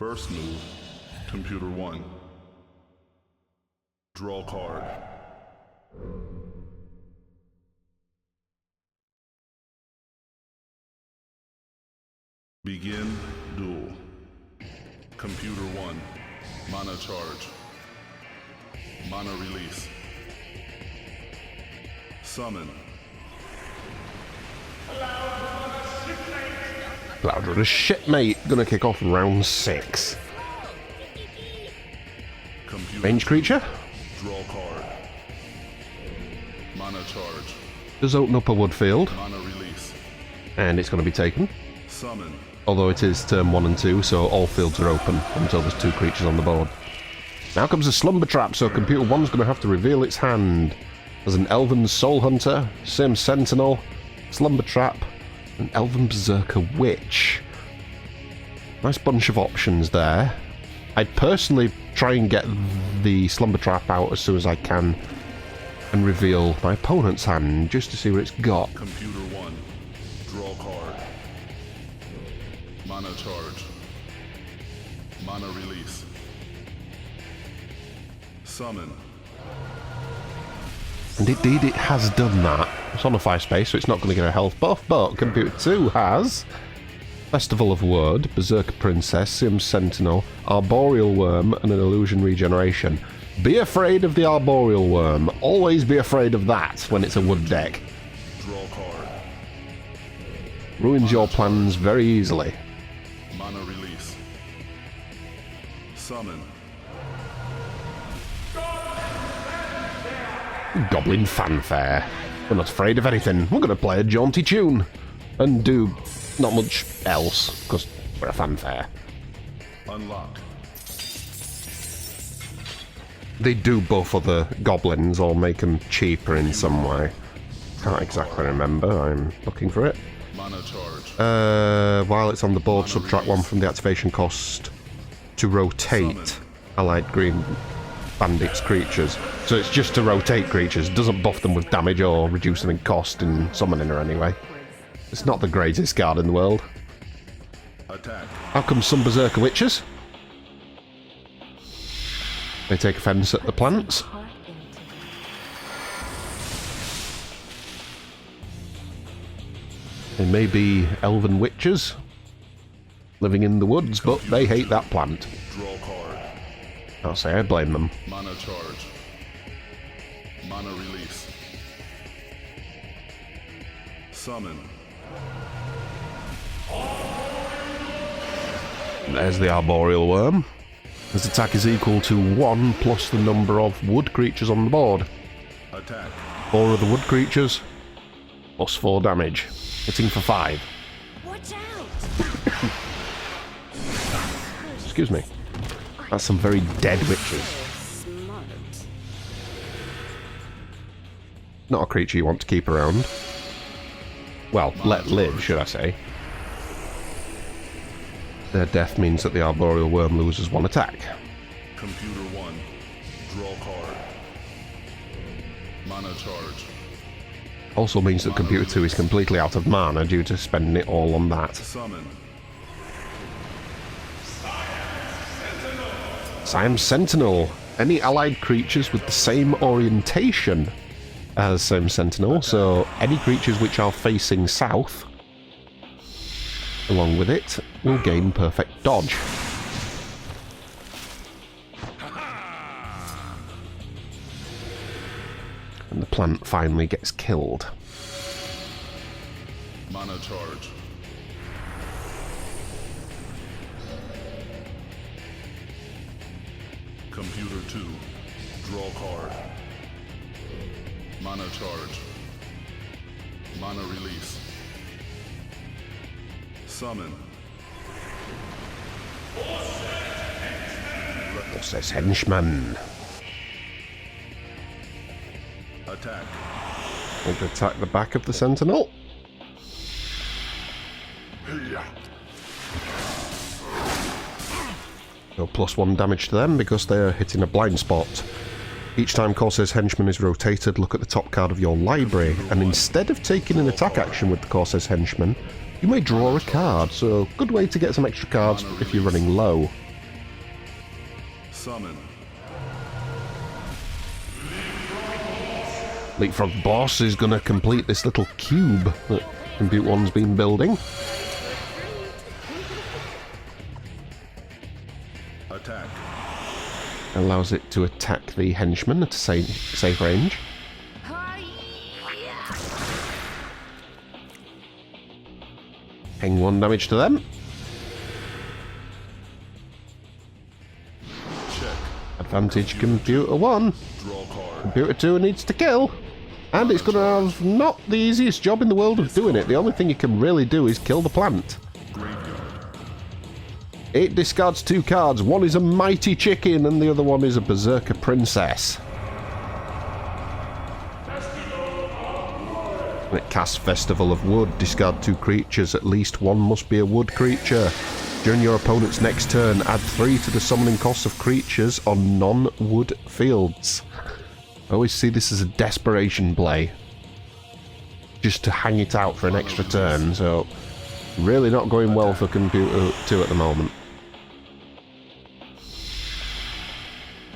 First move, computer 1. Draw card. Begin duel. Computer 1. Mana charge. Mana release. Summon. Cloud Runner shipmate. Gonna kick off round 6. Computer Range creature. Draw card. Mana charge. Does open up a wood field. Mana release. And it's going to be taken. Summon. Although it is turn 1 and 2, so all fields are open until there's 2 creatures on the board. Now comes a Slumber Trap, so Computer 1's going to have to reveal its hand. There's an Elven Soul Hunter, Sim Sentinel, Slumber Trap, an Elven Berserker Witch. Nice bunch of options there. I'd personally try and get the Slumber Trap out as soon as I can and reveal my opponent's hand just to see what it's got. Computer 1. Draw card. Mana charge. Mana release. Summon. And indeed it has done that. It's on a 5 space, so it's not going to get a health buff, but Computer 2 has Festival of Wood, Berserker Princess, Sim Sentinel, Arboreal Worm, and an Illusion Regeneration. Be afraid of the Arboreal Worm. Always be afraid of that when it's a wood deck. Draw card. Ruins your plans very easily. Mana release. Summon. Goblin Fanfare. We're not afraid of anything. We're going to play a jaunty tune. And do not much else, because we're a fanfare. Unlock. They do buff other goblins or make them cheaper in some way. Can't exactly remember. I'm looking for it. Mana charge. While it's on the board, subtract 1 from the activation cost to rotate allied green bandits creatures. So it's just to rotate creatures. Doesn't buff them with damage or reduce them in cost in summoning or anyway. It's not the greatest card in the world. Attack. How come some Berserker Witches? They take offence at the plants. They may be elven witches living in the woods, but they hate that plant. Draw card. I'll say I blame them. Mana charge. Mana release. Summon. There's the Arboreal Worm. His attack is equal to 1 plus the number of wood creatures on the board. Attack. 4 of the wood creatures, plus 4 damage. Hitting for 5. Watch out! Excuse me. That's some very dead witches. Smart. Not a creature you want to keep around. Well, let live, should I say. Their death means that the Arboreal Worm loses 1 attack. Computer 1. Draw card. Mana charge. Also means that Computer 2 is completely out of mana due to spending it all on that. Summon. Siam Sentinel. Any allied creatures with the same orientation as Siam Sentinel, so any creatures which are facing south, along with it, will gain perfect dodge. And the plant finally gets killed. Mana charge. Computer 2. Draw card. Mana charge. Mana release. Summon. Says Henchman. Attack. And attack the back of the Sentinel. So +1 damage to them because they're hitting a blind spot. Each time Corsair's Henchman is rotated, look at the top card of your library, and instead of taking an attack action with the Corsair's Henchman, you may draw a card, so good way to get some extra cards if you're running low. Summon. Leapfrog Boss is going to complete this little cube that Compute One's been building. Attack. Allows it to attack the henchman at a safe range. Ping 1 damage to them. Check. Advantage Computer 1. Draw card. Computer 2 needs to kill. And it's going to have not the easiest job in the world of doing it. The only thing you can really do is kill the plant. Graveyard. It discards 2 cards. One is a Mighty Chicken and the other one is a Berserker Princess. And it casts Festival of Wood. Discard 2 creatures. At least one must be a wood creature. During your opponent's next turn, add 3 to the summoning costs of creatures on non-wood fields. I always see this as a desperation play. Just to hang it out for an extra turn, so really not going well for Computer 2 at the moment.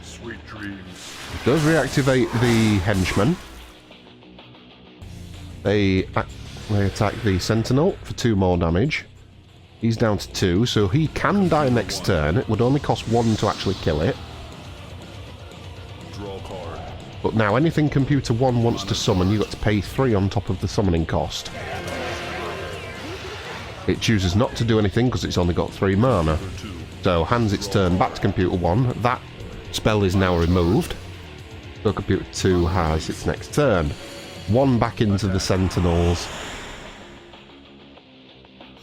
Sweet dreams. It does reactivate the henchman. They attack the Sentinel for 2 more damage. He's down to 2, so he can die next turn. It would only cost 1 to actually kill it. Draw card. But now anything Computer 1 wants to summon, you've got to pay 3 on top of the summoning cost. It chooses not to do anything because it's only got 3 mana. So hands its turn back to Computer 1. That spell is now removed. So Computer 2 has its next turn. 1 back into the Sentinels.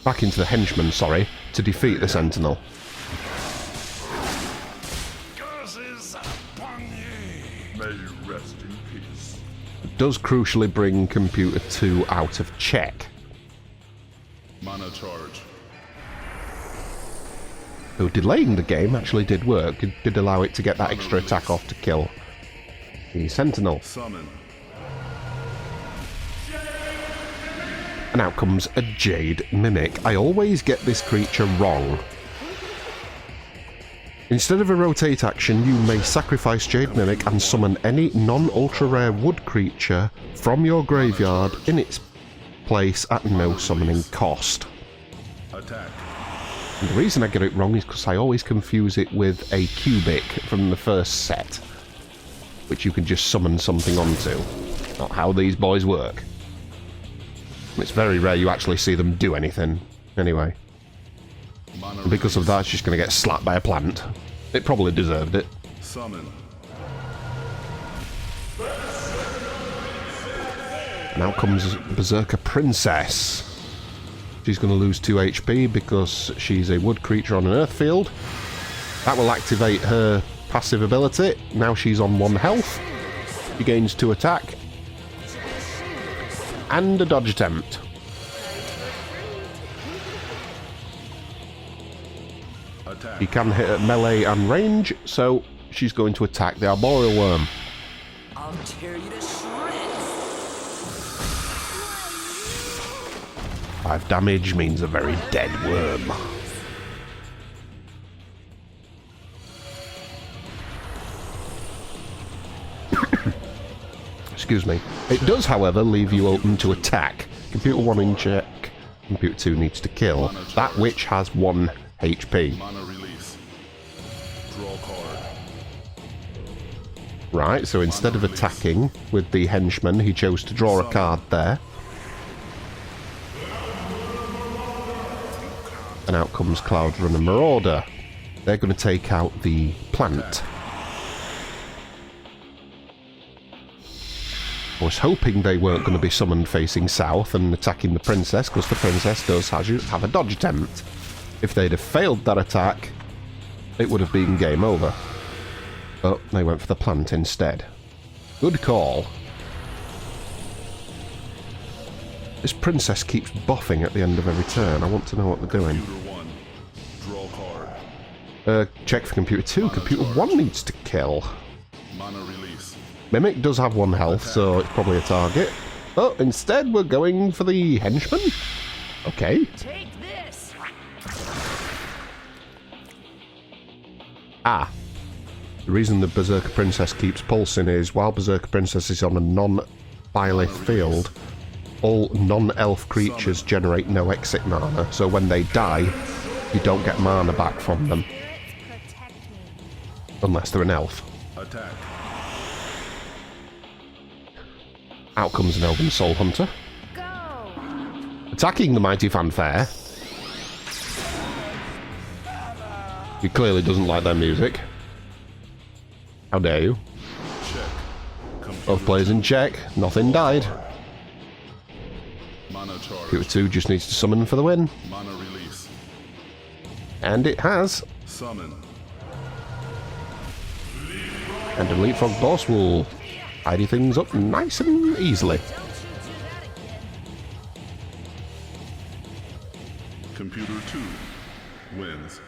Back into the Henchman, sorry, to defeat the Sentinel. Curses upon ye. May you rest in peace. It does crucially bring Computer 2 out of check. Mana charge. So delaying the game actually did work. It did allow it to get that extra attack off to kill the Sentinel. Summon. And out comes a Jade Mimic. I always get this creature wrong. Instead of a rotate action, you may sacrifice Jade Mimic and summon any non-ultra rare wood creature from your graveyard in its place at no summoning cost. Attack. And the reason I get it wrong is because I always confuse it with a Cubic from the first set, which you can just summon something onto. Not how these boys work. It's very rare you actually see them do anything, anyway. And because of that, it's just going to get slapped by a plant. It probably deserved it. Summon. Now comes Berserker Princess. She's going to lose 2 HP because she's a wood creature on an earth field. That will activate her passive ability. Now she's on 1 health. She gains 2 attack. And a dodge attempt. Attack. She can hit at melee and range, so she's going to attack the Arboreal Worm. I'll tear you to shreds. 5 damage means a very dead worm. Excuse me. It does, however, leave you open to attack. Computer 1 in check. Computer 2 needs to kill. That witch has 1 HP. Mana release. Draw card. Right, so instead of attacking with the henchman, he chose to draw a card there. And out comes Cloudrunner Marauder. They're going to take out the plant. I was hoping they weren't going to be summoned facing south and attacking the princess, because the princess does have a dodge attempt. If they'd have failed that attack, it would have been game over. But they went for the plant instead. Good call. This princess keeps buffing at the end of every turn. I want to know what they're doing. Computer 1. Draw card. Check for Computer 2. Computer 1 needs to kill. Mana release. Mimic does have 1 health, so it's probably a target. But instead we're going for the henchman? Okay. Take this. Ah. The reason the Berserker Princess keeps pulsing is while Berserker Princess is on a non-Byleth field, all non-elf creatures generate no exit mana, so when they die, you don't get mana back from them. Unless they're an elf. Attack. Out comes an Elven Soul Hunter. Attacking the Mighty Fanfare. He clearly doesn't like their music. How dare you? Check. Both players in check. Nothing died. Mana charge. Computer 2 just needs to summon for the win. Mana release. And it has. Summon. And a Leapfrog boss will tidy things up nice and easily. Computer 2 wins.